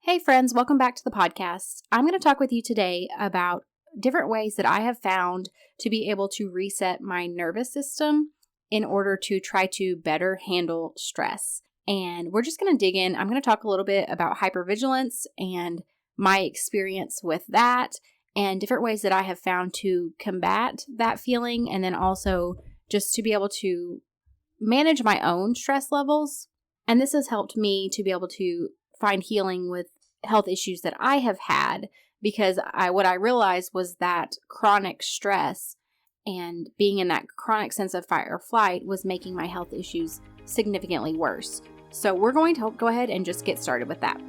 Hey friends, welcome back to the podcast. I'm going to talk with you today about different ways that I have found to be able to reset my nervous system in order to try to better handle stress. And we're just going to dig in. I'm going to talk a little bit about hypervigilance and my experience with that and different ways that I have found to combat that feeling, and then also just to be able to manage my own stress levels. And this has helped me to be able to find healing with health issues that I have had, because what I realized was that chronic stress and being in that chronic sense of fight or flight was making my health issues significantly worse. So we're going to go ahead and just get started with that.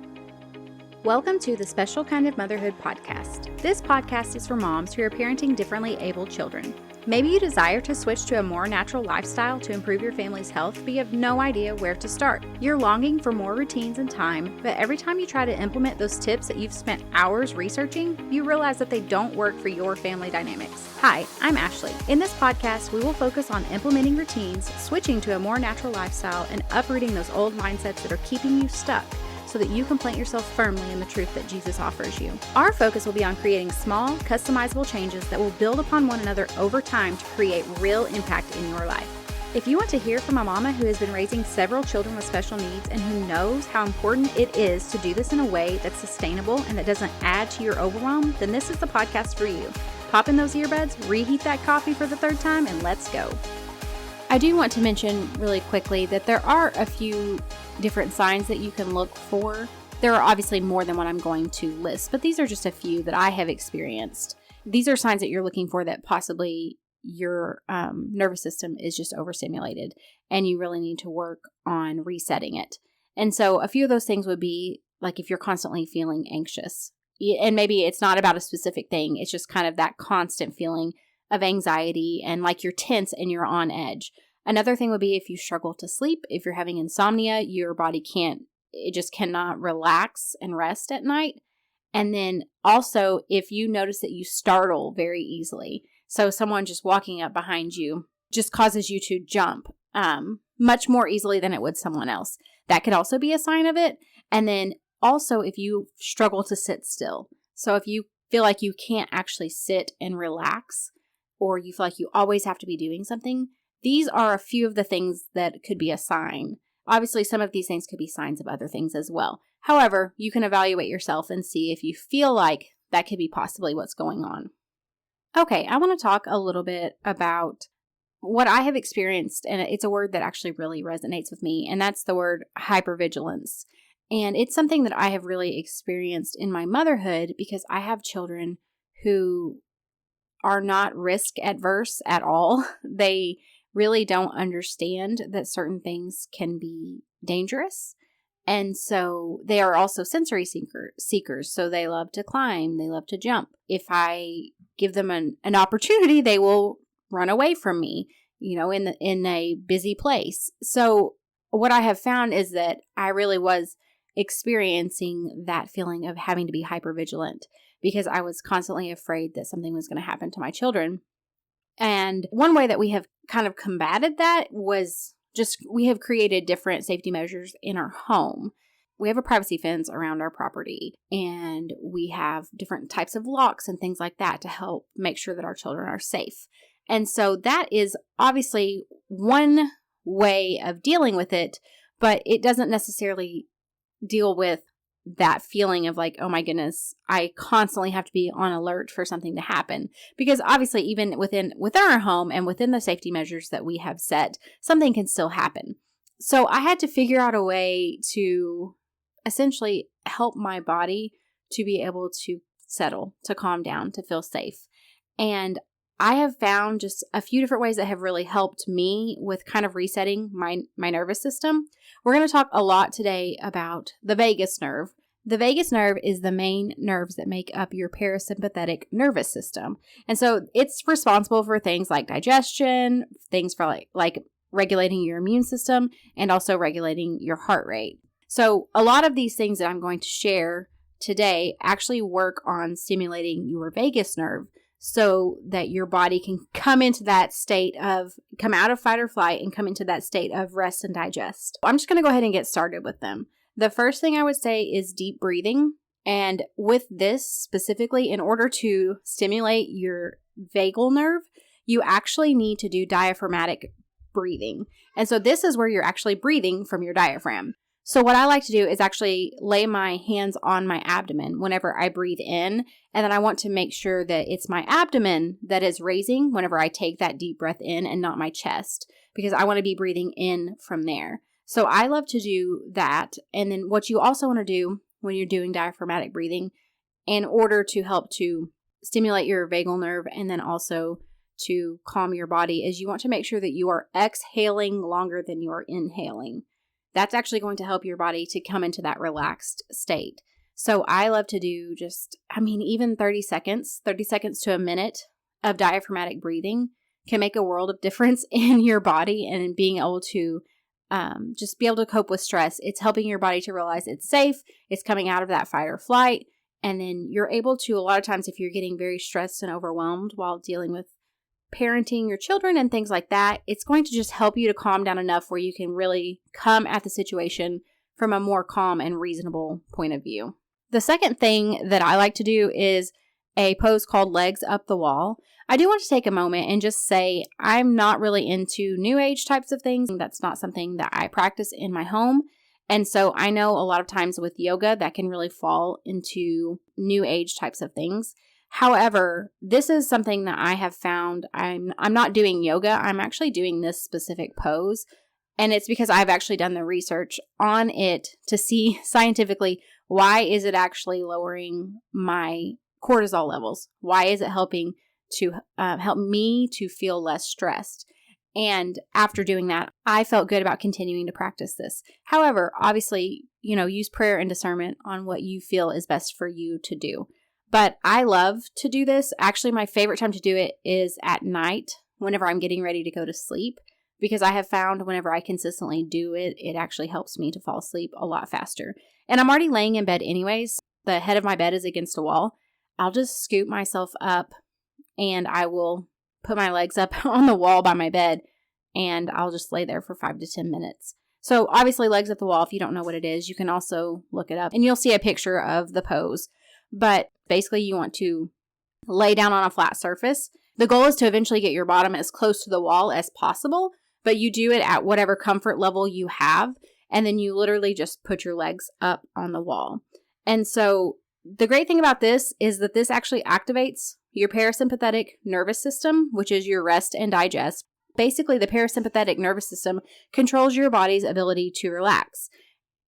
Welcome to the Special Kind of Motherhood podcast. This podcast is for moms who are parenting differently abled children. Maybe you desire to switch to a more natural lifestyle to improve your family's health, but you have no idea where to start. You're longing for more routines and time, but every time you try to implement those tips that you've spent hours researching, you realize that they don't work for your family dynamics. Hi, I'm Ashley. In this podcast, we will focus on implementing routines, switching to a more natural lifestyle, and uprooting those old mindsets that are keeping you stuck, so that you can plant yourself firmly in the truth that Jesus offers you. Our focus will be on creating small, customizable changes that will build upon one another over time to create real impact in your life. If you want to hear from a mama who has been raising several children with special needs and who knows how important it is to do this in a way that's sustainable and that doesn't add to your overwhelm, then this is the podcast for you. Pop in those earbuds, reheat that coffee for the third time, and let's go. I do want to mention really quickly that there are a few different signs that you can look for. There are obviously more than what I'm going to list, but these are just a few that I have experienced. These are signs that you're looking for that possibly your nervous system is just overstimulated and you really need to work on resetting it. And so a few of those things would be like if you're constantly feeling anxious, and maybe it's not about a specific thing, it's just kind of that constant feeling of anxiety and like you're tense and you're on edge. Another thing would be if you struggle to sleep, if you're having insomnia, your body just cannot relax and rest at night. And then also if you notice that you startle very easily. So someone just walking up behind you just causes you to jump much more easily than it would someone else. That could also be a sign of it. And then also if you struggle to sit still. So if you feel like you can't actually sit and relax, or you feel like you always have to be doing something, these are a few of the things that could be a sign. Obviously, some of these things could be signs of other things as well. However, you can evaluate yourself and see if you feel like that could be possibly what's going on. Okay, I want to talk a little bit about what I have experienced, and it's a word that actually really resonates with me, and that's the word hypervigilance. And it's something that I have really experienced in my motherhood because I have children who are not risk adverse at all. They really don't understand that certain things can be dangerous. And so they are also sensory seekers. So they love to climb, they love to jump. If I give them an opportunity, they will run away from me, in a busy place. So what I have found is that I really was experiencing that feeling of having to be hypervigilant because I was constantly afraid that something was going to happen to my children. And one way that we have kind of combated that was we have created different safety measures in our home. We have a privacy fence around our property, and we have different types of locks and things like that to help make sure that our children are safe. And so that is obviously one way of dealing with it, but it doesn't necessarily deal with that feeling of like, oh my goodness, I constantly have to be on alert for something to happen. Because obviously even within our home and within the safety measures that we have set, something can still happen. So I had to figure out a way to essentially help my body to be able to settle, to calm down, to feel safe. And I have found just a few different ways that have really helped me with kind of resetting my nervous system. We're going to talk a lot today about the vagus nerve. The vagus nerve is the main nerves that make up your parasympathetic nervous system. And so it's responsible for things like digestion, things for like regulating your immune system, and also regulating your heart rate. So a lot of these things that I'm going to share today actually work on stimulating your vagus nerve, so that your body can come out of fight or flight and come into that state of rest and digest. I'm just going to go ahead and get started with them. The first thing I would say is deep breathing. And with this specifically, in order to stimulate your vagal nerve, you actually need to do diaphragmatic breathing. And so this is where you're actually breathing from your diaphragm. So what I like to do is actually lay my hands on my abdomen whenever I breathe in. And then I want to make sure that it's my abdomen that is raising whenever I take that deep breath in and not my chest, because I want to be breathing in from there. So I love to do that. And then what you also want to do when you're doing diaphragmatic breathing, in order to help to stimulate your vagal nerve and then also to calm your body, is you want to make sure that you are exhaling longer than you are inhaling. That's actually going to help your body to come into that relaxed state. So I love to do even 30 seconds to a minute of diaphragmatic breathing can make a world of difference in your body and in being able to just be able to cope with stress. It's helping your body to realize it's safe. It's coming out of that fight or flight. And then you're able to, a lot of times, if you're getting very stressed and overwhelmed while dealing with parenting your children and things like that, it's going to just help you to calm down enough where you can really come at the situation from a more calm and reasonable point of view. The second thing that I like to do is a pose called legs up the wall. I do want to take a moment and just say I'm not really into new age types of things. That's not something that I practice in my home. And so I know a lot of times with yoga that can really fall into new age types of things. However, this is something that I have found. I'm not doing yoga. I'm actually doing this specific pose. And it's because I've actually done the research on it to see scientifically, why is it actually lowering my cortisol levels? Why is it helping to help me to feel less stressed? And after doing that, I felt good about continuing to practice this. However, obviously, use prayer and discernment on what you feel is best for you to do. But I love to do this. Actually, my favorite time to do it is at night whenever I'm getting ready to go to sleep, because I have found whenever I consistently do it, it actually helps me to fall asleep a lot faster. And I'm already laying in bed anyways. The head of my bed is against a wall. I'll just scoop myself up and I will put my legs up on the wall by my bed and I'll just lay there for 5 to 10 minutes. So obviously legs up the wall, if you don't know what it is, you can also look it up and you'll see a picture of the pose. But basically you want to lay down on a flat surface. The goal is to eventually get your bottom as close to the wall as possible, but you do it at whatever comfort level you have. And then you literally just put your legs up on the wall. And so the great thing about this is that this actually activates your parasympathetic nervous system, which is your rest and digest. Basically, the parasympathetic nervous system controls your body's ability to relax.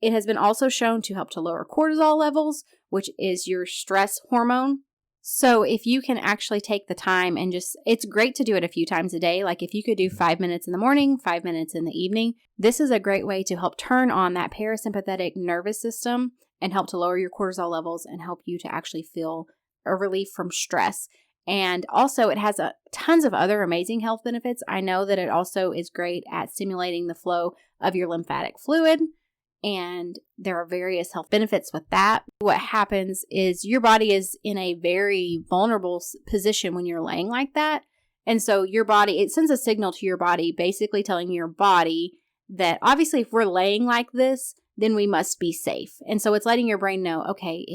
It has been also shown to help to lower cortisol levels, which is your stress hormone. So if you can actually take the time and it's great to do it a few times a day. Like if you could do 5 minutes in the morning, 5 minutes in the evening, this is a great way to help turn on that parasympathetic nervous system and help to lower your cortisol levels and help you to actually feel a relief from stress. And also it has tons of other amazing health benefits. I know that it also is great at stimulating the flow of your lymphatic fluid. And there are various health benefits with that. What happens is your body is in a very vulnerable position when you're laying like that. And so your body, it sends a signal to your body, basically telling your body that obviously if we're laying like this, then we must be safe. And so it's letting your brain know, okay,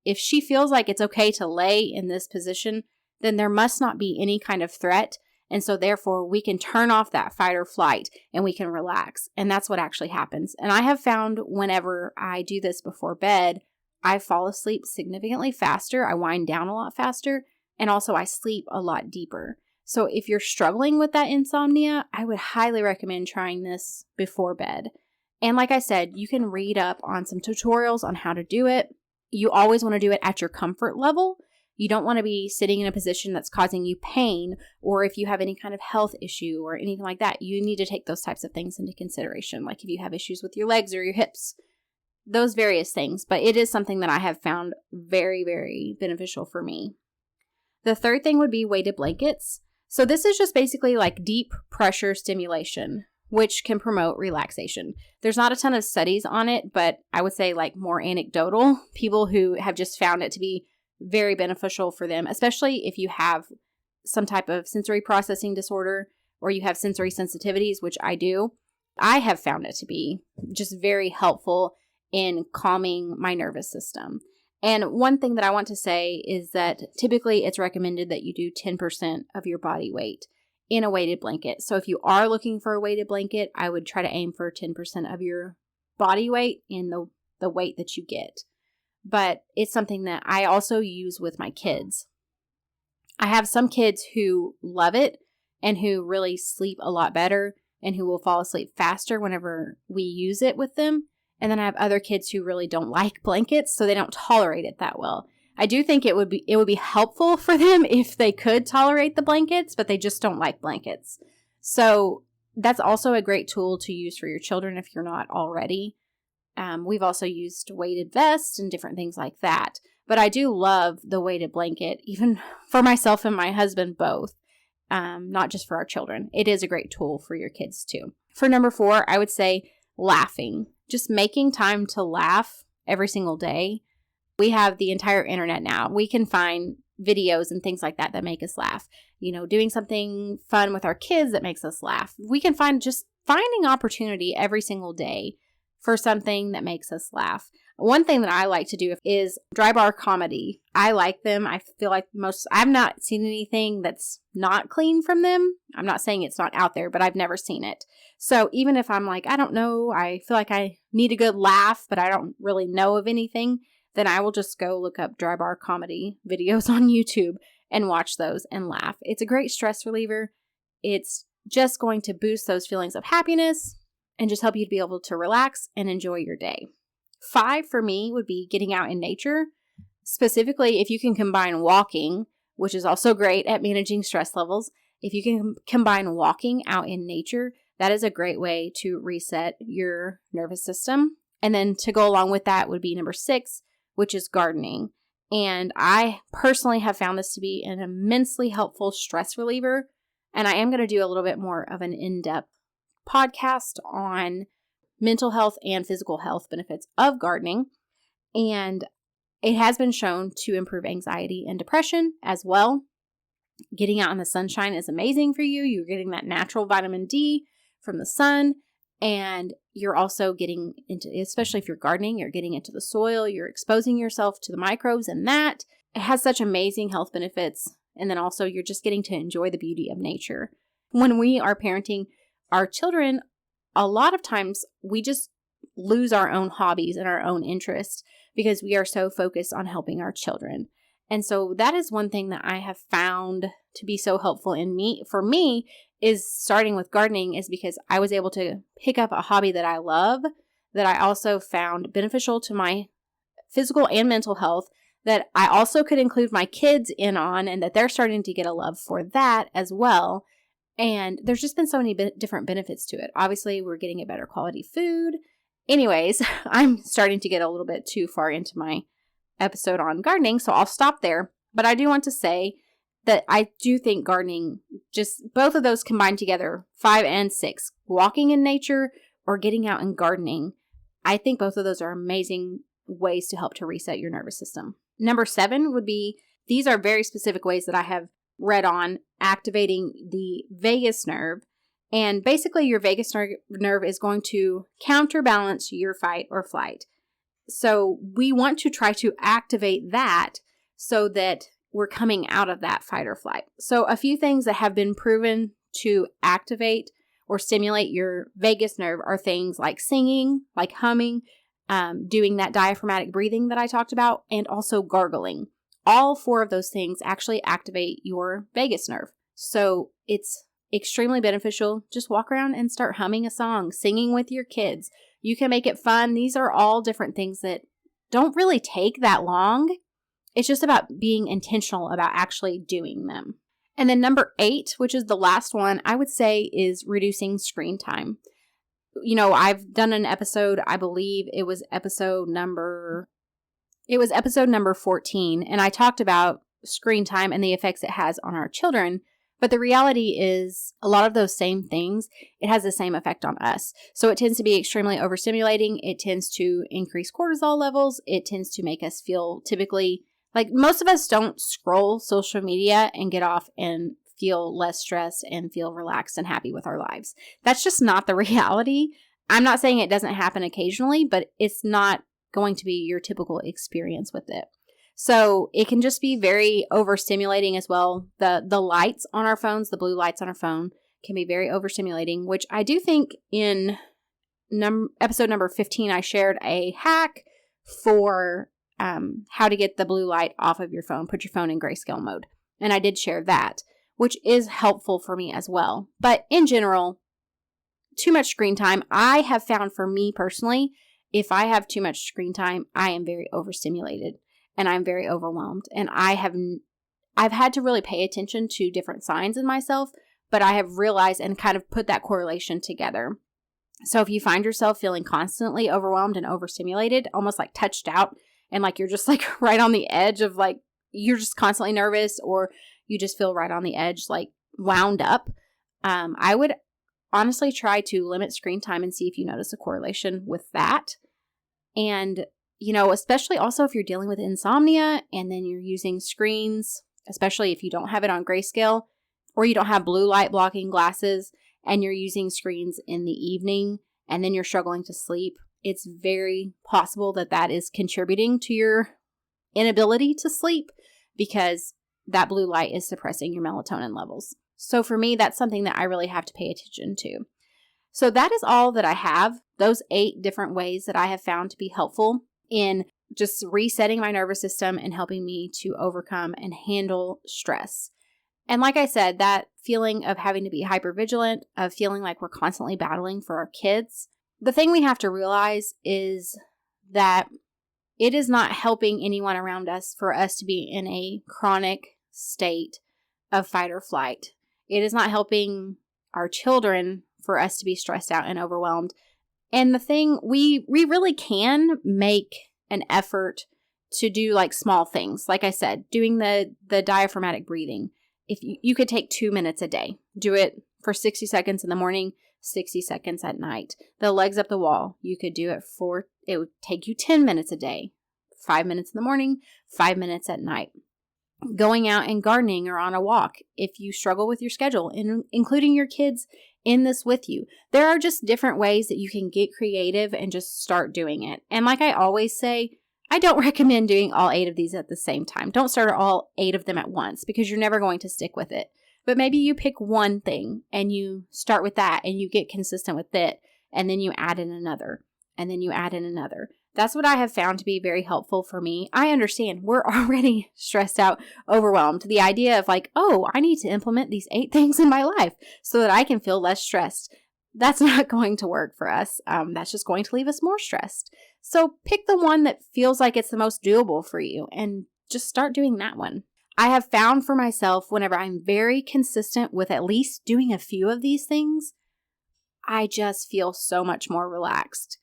if she feels like it's okay to lay in this position, then there must not be any kind of threat. And so therefore we can turn off that fight or flight and we can relax. And that's what actually happens. And I have found whenever I do this before bed, I fall asleep significantly faster. I wind down a lot faster. And also I sleep a lot deeper. So if you're struggling with that insomnia, I would highly recommend trying this before bed. And like I said, you can read up on some tutorials on how to do it. You always want to do it at your comfort level. You don't want to be sitting in a position that's causing you pain, or if you have any kind of health issue or anything like that, you need to take those types of things into consideration. Like if you have issues with your legs or your hips, those various things. But it is something that I have found very, very beneficial for me. The third thing would be weighted blankets. So this is just basically like deep pressure stimulation, which can promote relaxation. There's not a ton of studies on it, but I would say like more anecdotal, people who have just found it to be very beneficial for them, especially if you have some type of sensory processing disorder or you have sensory sensitivities, which I do. I have found it to be just very helpful in calming my nervous system. And one thing that I want to say is that typically it's recommended that you do 10% of your body weight in a weighted blanket. So if you are looking for a weighted blanket, I would try to aim for 10% of your body weight in the weight that you get. But it's something that I also use with my kids. I have some kids who love it and who really sleep a lot better and who will fall asleep faster whenever we use it with them. And then I have other kids who really don't like blankets, so they don't tolerate it that well. I do think it would be helpful for them if they could tolerate the blankets, but they just don't like blankets. So that's also a great tool to use for your children if you're not already. We've also used weighted vests and different things like that. But I do love the weighted blanket, even for myself and my husband both, not just for our children. It is a great tool for your kids too. For number 4, I would say laughing. Just making time to laugh every single day. We have the entire internet now. We can find videos and things like that that make us laugh. Doing something fun with our kids that makes us laugh. We can finding opportunity every single day for something that makes us laugh. One thing that I like to do is dry bar comedy. I like them. I feel like I've not seen anything that's not clean from them. I'm not saying it's not out there, but I've never seen it. So even if I'm like, I don't know, I feel like I need a good laugh, but I don't really know of anything, then I will just go look up dry bar comedy videos on YouTube and watch those and laugh. It's a great stress reliever. It's just going to boost those feelings of happiness and just help you to be able to relax and enjoy your day. 5 for me would be getting out in nature. Specifically, if you can combine walking, which is also great at managing stress levels. If you can combine walking out in nature, that is a great way to reset your nervous system. And then to go along with that would be number 6, which is gardening. And I personally have found this to be an immensely helpful stress reliever. And I am going to do a little bit more of an in-depth podcast on mental health and physical health benefits of gardening. And it has been shown to improve anxiety and depression as well. Getting out in the sunshine is amazing for you. You're getting that natural vitamin D from the sun. And you're also getting into, especially if you're gardening, you're getting into the soil, you're exposing yourself to the microbes and that. It has such amazing health benefits. And then also you're just getting to enjoy the beauty of nature. When we are parenting our children, a lot of times we just lose our own hobbies and our own interests because we are so focused on helping our children. And so that is one thing that I have found to be so helpful for me is starting with gardening is because I was able to pick up a hobby that I love, that I also found beneficial to my physical and mental health, that I also could include my kids in on, and that they're starting to get a love for that as well. And there's just been so many different benefits to it. Obviously, we're getting a better quality food. Anyways, I'm starting to get a little bit too far into my episode on gardening, so I'll stop there. But I do want to say that I do think gardening, just both of those combined together, 5 and 6, walking in nature or getting out and gardening, I think both of those are amazing ways to help to reset your nervous system. Number 7 would be, these are very specific ways that I have read on activating the vagus nerve. And basically your vagus nerve is going to counterbalance your fight or flight. So we want to try to activate that so that we're coming out of that fight or flight. So a few things that have been proven to activate or stimulate your vagus nerve are things like singing, like humming, doing that diaphragmatic breathing that I talked about, and also gargling. All 4 of those things actually activate your vagus nerve. So it's extremely beneficial. Just walk around and start humming a song, singing with your kids. You can make it fun. These are all different things that don't really take that long. It's just about being intentional about actually doing them. And then number 8, which is the last one, I would say is reducing screen time. I've done an episode, I believe it was episode number 14, and I talked about screen time and the effects it has on our children. But the reality is a lot of those same things, it has the same effect on us. So it tends to be extremely overstimulating. It tends to increase cortisol levels. It tends to make us feel typically like most of us don't scroll social media and get off and feel less stressed and feel relaxed and happy with our lives. That's just not the reality. I'm not saying it doesn't happen occasionally, but it's not going to be your typical experience with it. So it can just be very overstimulating as well. The lights on our phones, the blue lights on our phone can be very overstimulating, which I do think in episode number 15, I shared a hack for how to get the blue light off of your phone, put your phone in grayscale mode. And I did share that, which is helpful for me as well. But in general, too much screen time, I have found for me personally, if I have too much screen time, I am very overstimulated and I'm very overwhelmed. And I've had to really pay attention to different signs in myself, but I have realized and kind of put that correlation together. So if you find yourself feeling constantly overwhelmed and overstimulated, almost like touched out, and like you're just like right on the edge of like, you're just constantly nervous, or you just feel right on the edge, like wound up, I would honestly try to limit screen time and see if you notice a correlation with that. And, especially also if you're dealing with insomnia and then you're using screens, especially if you don't have it on grayscale or you don't have blue light blocking glasses and you're using screens in the evening and then you're struggling to sleep, it's very possible that that is contributing to your inability to sleep because that blue light is suppressing your melatonin levels. So for me, that's something that I really have to pay attention to. So that is all that I have, those 8 different ways that I have found to be helpful in just resetting my nervous system and helping me to overcome and handle stress. And like I said, that feeling of having to be hypervigilant, of feeling like we're constantly battling for our kids, the thing we have to realize is that it is not helping anyone around us for us to be in a chronic state of fight or flight. It is not helping our children for us to be stressed out and overwhelmed. And the thing, we really can make an effort to do like small things. Like I said, doing the diaphragmatic breathing. If you could take 2 minutes a day, do it for 60 seconds in the morning, 60 seconds at night. The legs up the wall, you could do it it would take you 10 minutes a day, 5 minutes in the morning, 5 minutes at night. Going out and gardening or on a walk if you struggle with your schedule, and including your kids in this with you. There are just different ways that you can get creative and just start doing it. And like I always say, I don't recommend doing all 8 of these at the same time. Don't start all 8 of them at once because you're never going to stick with it. But maybe you pick one thing and you start with that and you get consistent with it, and then you add in another, and then you add in another. That's what I have found to be very helpful for me. I understand we're already stressed out, overwhelmed. The idea of like, oh, I need to implement these 8 things in my life so that I can feel less stressed. That's not going to work for us. That's just going to leave us more stressed. So pick the one that feels like it's the most doable for you and just start doing that one. I have found for myself, whenever I'm very consistent with at least doing a few of these things, I just feel so much more relaxed.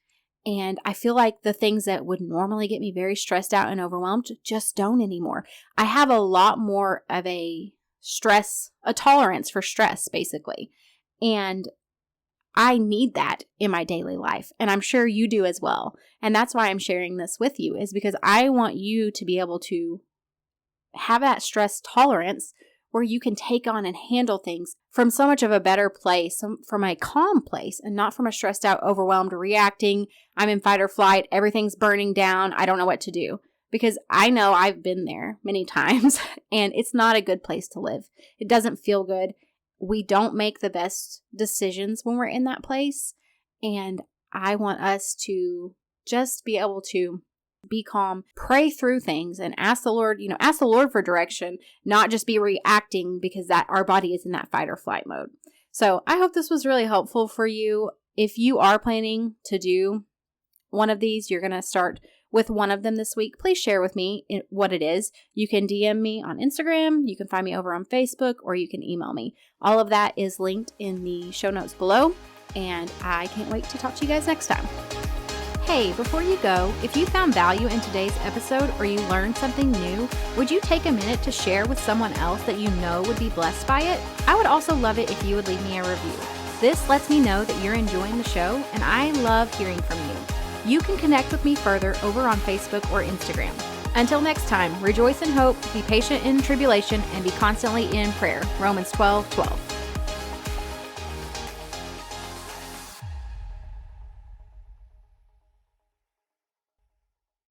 And I feel like the things that would normally get me very stressed out and overwhelmed just don't anymore. I have a lot more of a tolerance for stress, basically. And I need that in my daily life. And I'm sure you do as well. And that's why I'm sharing this with you, is because I want you to be able to have that stress tolerance where you can take on and handle things from so much of a better place, from a calm place, and not from a stressed out, overwhelmed, reacting, I'm in fight or flight, everything's burning down, I don't know what to do. Because I know I've been there many times, and it's not a good place to live. It doesn't feel good. We don't make the best decisions when we're in that place, and I want us to just be able to be calm, pray through things, and ask the Lord for direction, not just be reacting because that our body is in that fight or flight mode. So I hope this was really helpful for you. If you are planning to do one of these, you're going to start with one of them this week, please share with me what it is. You can DM me on Instagram, you can find me over on Facebook, or you can email me. All of that is linked in the show notes below, and I can't wait to talk to you guys next time. Hey, before you go, if you found value in today's episode or you learned something new, would you take a minute to share with someone else that you know would be blessed by it? I would also love it if you would leave me a review. This lets me know that you're enjoying the show, and I love hearing from you. You can connect with me further over on Facebook or Instagram. Until next time, rejoice in hope, be patient in tribulation, and be constantly in prayer. Romans 12:12.